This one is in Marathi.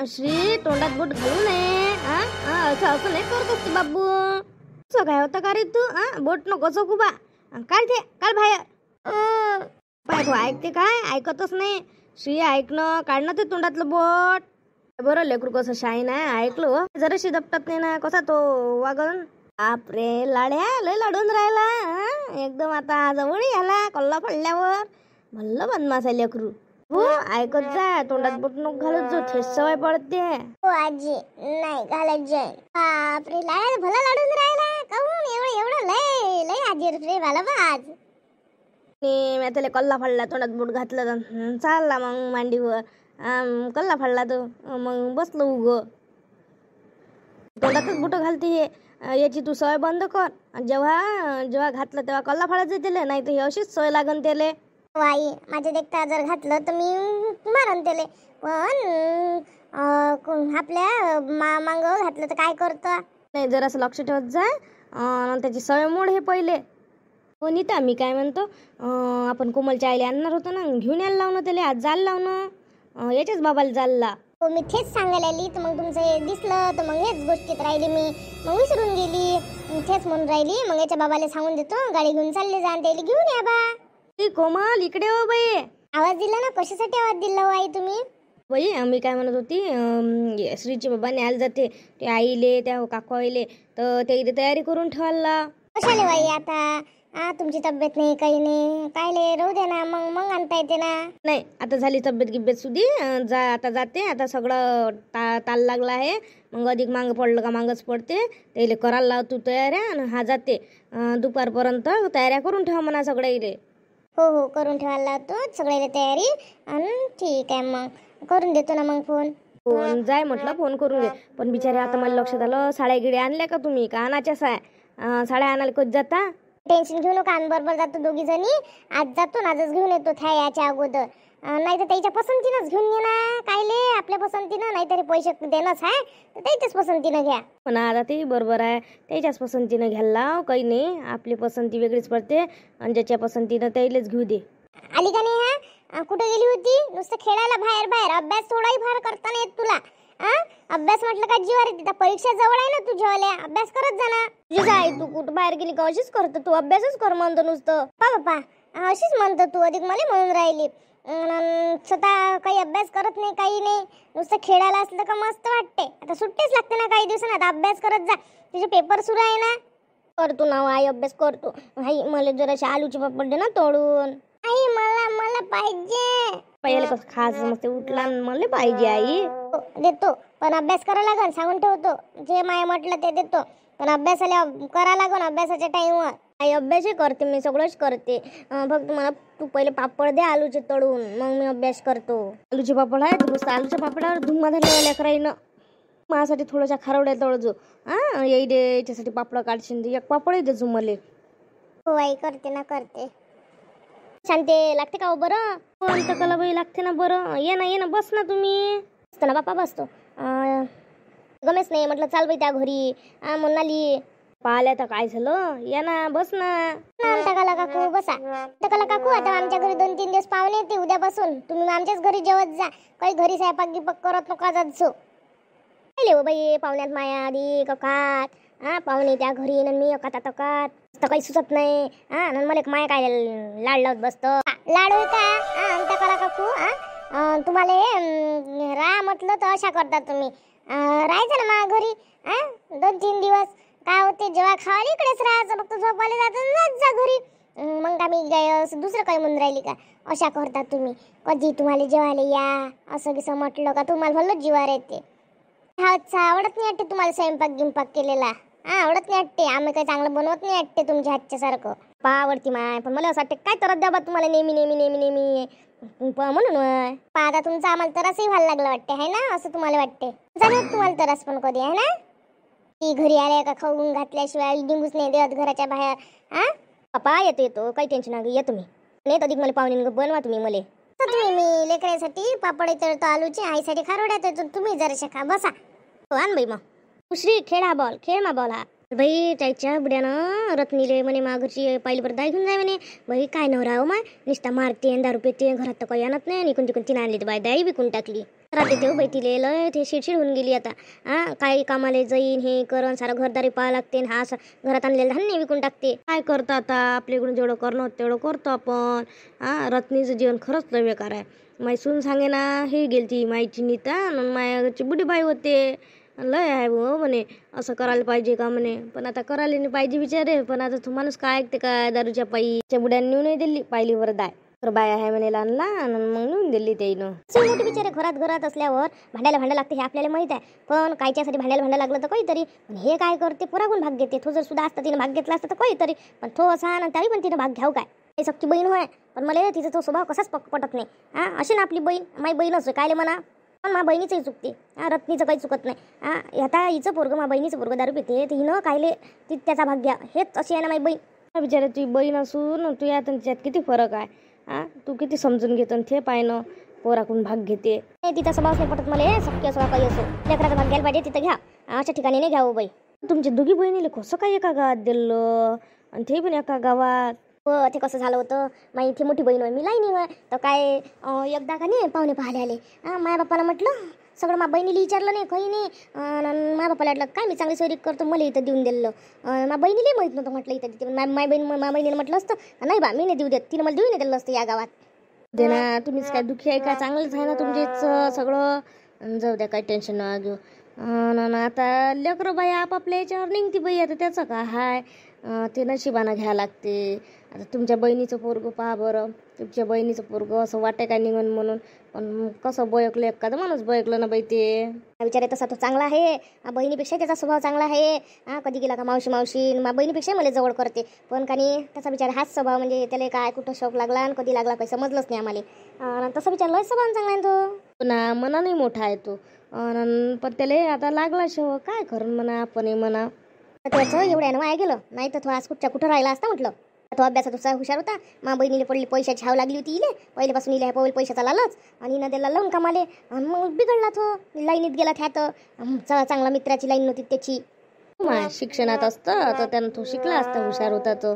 श्री तोंडात बोट घालू नये. असं असं नाही करत असते बाबू. असं काय होतं का रे तू? बोट नको चोखू बा. काढ ते, काढ बाहेर. पाय तू ऐकते काय? ऐकतच नाही. श्री ऐकणं, काढणं ते तोंडातलं बोट. बरं लेकरू कसं शाईन आहे, ऐकलं हो. जराशी दपटत नाही ना, कसा तो वागन. बापरे लाड्या, लय लाडून राहिला. एकदम आता जवळ आला कल्ला पडल्यावर. भल्लं बदमाश आहे लेकरू. हो ऐकत जा, तोंडात बोट नको घालत जो, ठेस सवय पडते. हो आजी, नाही घालत जाईन. बापरे लाड्या भला लाडून राहिला. काहून एवढं एवढं लय लय आजी रे मला बा आज. मी त्याला कल्ला फाडला, तोंडात बोट घातलं, चालला मग मांडीवर. कल्ला फाडला तो, मग बसलो उग. तोंडातच बोट घालते हे. याची तू सवय बंद कर. जेव्हा जेव्हा घातलं तेव्हा कल्ला फाडायचं त्याला, नाही तर हे अशीच सवय लागन त्याला. वाई माझ्या देखता जर घातलं तर मी मारन त्याले. पण आपल्या मांग घातलं तर काय करतं. नाही जरासं लक्ष ठेवत जा. त्याची सवय मोड हे पहिले. हो नीता, मी काय म्हणतो, आपण कोमलच्या आईला आणणार होतो ना, घेऊन यायला लावणं त्याला. आज जायला लावणं, याच्याच बाबाला जायला. हो मी तेच सांगायला आली, तर मग तुमचं हे दिसलं तर मग हेच गोष्टीत राहिली मी. मग विसरून गेली. तेच म्हणून राहिली. मग याच्या बाबाला सांगून देतो, गाडी घेऊन चालले जा आणि त्याला घेऊन या बा. कोमल इकडे हो बाई. आवाज दिला ना, कशासाठी आवाज दिला हो आई तुम्ही? बाई मी काय म्हणत होती, श्रीची बाबा न्यायला जाते ते आईले, त्या काकू आईले, तर ते इथे तयारी करून ठेवायला. कशाले बाई आता? तुमची तब्येत नाही काही नाही, कायले राहू दे ना. मग मग आणता येते ना. नाही आता झाली तब्येत गिब्येत सुधी. जा आता जाते. आता सगळं ताल लागला आहे. मग अधिक मागं पडलं का मागच पडते. त्याला करायला लाव तू तयाऱ्या. आणि हा जाते दुपारपर्यंत तयाऱ्या करून ठेवा म्हणा सगळ्या इले. हो हो करून ठेवायला लावतो सगळ्याला तयारी. आणि ठीक आहे मग करून देतो ना मग फोन. फोन जाय म्हटलं, फोन करून दे. पण बिचारे आता मला लक्षात आलं, साड्या गिड्या आणल्या का तुम्ही का आणाच्याच आहे? साड्या आणायला कधी जाता? टेन्शन घेऊ नका, आणि बरोबर जातो दोघी जणी. आज जातो ना, आजच घेऊन येतो त्या याच्या अगोदर. नाही तर त्याच्या पसंतीनंच घेऊन ये ना. कायले आपल्या पसंतीनं, नाहीतरी पैसे देणंच आहे तर त्याच्याच पसंतीनं घ्या. पण आता ते बरोबर आहे, त्याच्याच पसंतीनं घ्यायला लाव. काही नाही, आपली पसंती वेगळीच पडते. आणि ज्याच्या पसंतीनं त्यालाच घेऊ दे. आली का नाही? कुठे गेली होती? नुसतं खेळायला बाहेर बाहेर. अभ्यास थोडाही फार करता नाही येत तुला. अभ्यास म्हटलं का जीवार येते. परीक्षा जवळ आहे ना तुझ्यावाल्या, अभ्यास करत जा ना. तुझी आई तू कुठं बाहेर गेली का अशीच करतो तू? अभ्यासच कर म्हणतो नुसतं. बाप्पा अशीच म्हणतो तू, अधिक मला म्हणून राहिली. स्वतः काही अभ्यास करत नाही, काही नाही. नुसतं खेळायला असलं का मस्त वाटते. आता सुट्टीच लागते ना काही दिवसांना. आता अभ्यास करत जा, तुझे पेपर सुरू आहे ना. करतो ना आई, अभ्यास करतो. आई मला जराशे आलूचे पापड दे ना तोडून. आई मला मला पाहिजे. पहिले कसं खास मस्त उठला, मला पाहिजे आई. देतो, पण अभ्यास करा लागन, सांगून ठेवतो. जे माय म्हटलं ते देतो, पण अभ्यासाला करा लागन अभ्यासाच्या टाइमवर. आई अभ्यासही करते मी, सगळंच करते. फक्त मला तू पहिले पापड दे आलूचे तळून, मग मी अभ्यास करतो. आलूचे पापड आहेत मस्त, आलूच्या पापडावर धुम्मा झालेल्या लेकराईनं. माझ्यासाठी थोड्याशा खारवड्या तळजो. येई दे, याच्यासाठी पापड काढशील एक पापडही देजो मले. हो आई करते ना, करते. शांते लागते का हो बरं? कोणतं कलाबाई लागते ना बरं. ये ना बस ना तुम्ही. बसतो ना बापा, बसतो. गमेच नाही म्हटलं चाल बाई त्या घरी. म्हणाली पाहिल्या तर काय झालं, या ना बस ना. टकाला काकू बसा. टकाला काकू आता आमच्या घरी 2-3 दिवस पाहुणे येते उद्यापासून. तुम्ही आमच्याच घरी जेवत जा. काही घरी स्वयंपाक गिपाक करत नका जात जो. ले हो बाई, पाहुण्यात माया आधी ककात. पाहुणे त्या घरी येणं मी अकात तर काही सुचत नाही. मला एक माया काय लाड लावत बसतो. लाडू का टकाला काकू? तुम्हाला राहा म्हटलं तर अशा करता तुम्ही. राहायचं ना मा घरी 2-3 दिवस. काय होते, जेव्हा खावायला इकडेच राहायचं, फक्त झोपायला जात जा घरी. मग आम्ही काय दुसरं काही म्हणून राहिली का? अशा करता तुम्ही. कधी तुम्हाला जेवायला या असं कसं म्हटलं का तुम्हाला भलं जीवार येते. आवडत नाही वाटते तुम्हाला स्वयंपाक गिंपाक केलेला? आवडत नाही वाटते. आम्ही काही चांगलं बनवत नाही वाटते तुमच्या हातच्या सारखं. आवडती माय, पण मला असं वाटतं काय तरच द्या बा तुम्हाला नेहमी नेहमी नेहमी नेहमी म्हणून. आता तुमचा आम्हाला तरसही व्हायला लागलं वाटते आहे ना, असं तुम्हाला वाटते? जाणवत तुम्हाला तरस पण कधी आहे ना? ती घरी आल्या का खाऊन घातल्याशिवाय निघूच नाही देत घराच्या बाहेर. पप्पा येतो काही टेन्शन नाही, येतो मी. नाही तर अधिक मला पाहुणे बनवा तुम्ही मला. तुम्ही मी लेकरासाठी पापड तळतो आलूचे, आईसाठी खारोड्यात येतो. तुम्ही जरा बसा. आण बाई मग. श्री खेळा बॉल, खेळ मा बॉल. हा बाई त्याच्या बुड्यानं रत्नीले म्हणे माघरची पाहिली बरं दाई घेऊन जाय म्हणे. बाई काय नवरा हो माय, निष्ठा मारते दारू पेते, घरात तर काही आणत नाही. इकून तिकून तिने आणली तर बाई दाई विकून टाकली. राहते ते बाई तिले लय ते शिडशिड होऊन गेली आता. काही कामाला जाईन हे करण सारं घरदारी पाहा लागते. हा घरात आणलेलं धान्य विकून टाकते. काय करतो आता, आपल्याकडून जेवढं करणं होतं तेवढं करतो आपण. रत्नीचं जीवन खरंच लय बेकार आहे. माई सून सांगे ना, हे गेलती माईची नीता मायाची बुढी बाई होते. लय आहे हो म्हणे, असं करायला पाहिजे का म्हणे. पण आता करायला नाही पाहिजे विचारे. पण आता तू माणूस काय ऐकते का, दारूच्या पायीच्या बुड्याने नेऊन नाही दिली पाहिली वर दाय तर बाया आहे म्हणे लहान लहान, मग नेऊन दिली त्याईनं. मोठी बिचारे घरात असल्यावर भांडायला लागते हे आपल्याला माहित आहे. पण कायच्यासाठी भांडायला लागलं तर काहीतरी. पण हे काय करते, पोरागून भाग घेते. तो जर सुद्धा असता तिने भाग घेतला असता तर काहीतरी. पण तो असा ना, तरी पण तिने भाग घ्याव काय. हे सक्की बहीण होय, पण मला तिचा तो स्वभाव कसाच पटत नाही. अशी ना आपली बहीण माई बहीणच कायले म्हणा. पण मा बहिणीचंही चुकते, रत्नीचं काही चुकत नाही. आता हिचं पोरगं मा बहिणीचं पोरगं दारू पिते, तर हिनं कायले ती त्याचा भाग घ्या. हेच अशी आहे ना माई बहीण. बिचारा तुझी बहीण असून तू यात त्याच्यात किती फरक आहे. तू किती समजून घेतो ते पाहिनं पोराकडून भाग घेते. तिचा स्वभाव नाही पटत मला. सक्की असो काही असो, लेकराचा भाग घ्यायला पाहिजे तिथं घ्या. अशा ठिकाणी नाही घ्यावं बाई. तुमच्या दोघी बहिणीला कसं काय एका गावात दिलं, आणि ते पण एका गावात. हो, ते कसं झालं होतं, माझी इथे मोठी बहीण होय, मी लाईनी होय. तर काय एकदा का नाही पाहुणे पाहिले आले. माझ्या बाप्पाला म्हटलं सगळं, मा बहिणीला विचारलं नाही काही नाही. माझ्या बाप्पाला वाटलं काय मी चांगली सोयरी करतो, मला इथं देऊन दिलं. माझ्या बहिणीला माहीत नव्हतं म्हटलं इथं देते. माझ्या बहिणीला म्हटलं असतं नाही बा, मी नाही देऊ देत. तिने मला देऊ नाही दिलं असतं या गावात. दे ना, तुम्हीच काय दुखी आहे का, चांगलंच आहे ना तुमचेच सगळं. जाऊ द्या, काही टेन्शन नका घेऊ. आता लेकरं बाई आपापल्या याच्यावर निघती बाई. आता त्याचं काय हाय, ते नशिबानं घ्यायला लागते. आता तुमच्या बहिणीचं पोरगं पहा बरं. तुमच्या बहिणीचं पोरगं असं वाटे काय निघन म्हणून, पण कसं बयकलं एखादं माणूस बयकलं ना बाई. ते विचारे तसा तो चांगला आहे. बहिणीपेक्षा त्याचा स्वभाव चांगला आहे. कधी गेला का मावशी मा बहिणीपेक्षा मला जवळ करते. पण का नाही त्याचा विचार हाच स्वभाव, म्हणजे त्याला काय कुठं शौक लागला आणि कधी लागला काही समजलंच नाही आम्हाला. तसा विचार लय स्वभाव चांगला आहे तो ना. मनाने मोठा आहे तो, पण त्याला आता लागला शो काय करून म्हणा आपण म्हणा. त्याचं एवढ्यानं वाया गेलं. नाही तर तो आज कुठं राहिला असता म्हटलं. तो अभ्यासात तुझा हुशार होता. मा बहिणीला पडली पैशाची हाव लागली होती इले. पहिल्यापासून इले पैशाचा लालच, आणि हिनं त्याला लावून कामाले. मग बिघडला तो, लाईनीत गेला. त्यात चांगला मित्राची लाईन नव्हती त्याची. शिक्षणात असतं तर त्यानं तो शिकला असता, हुशार होता तो.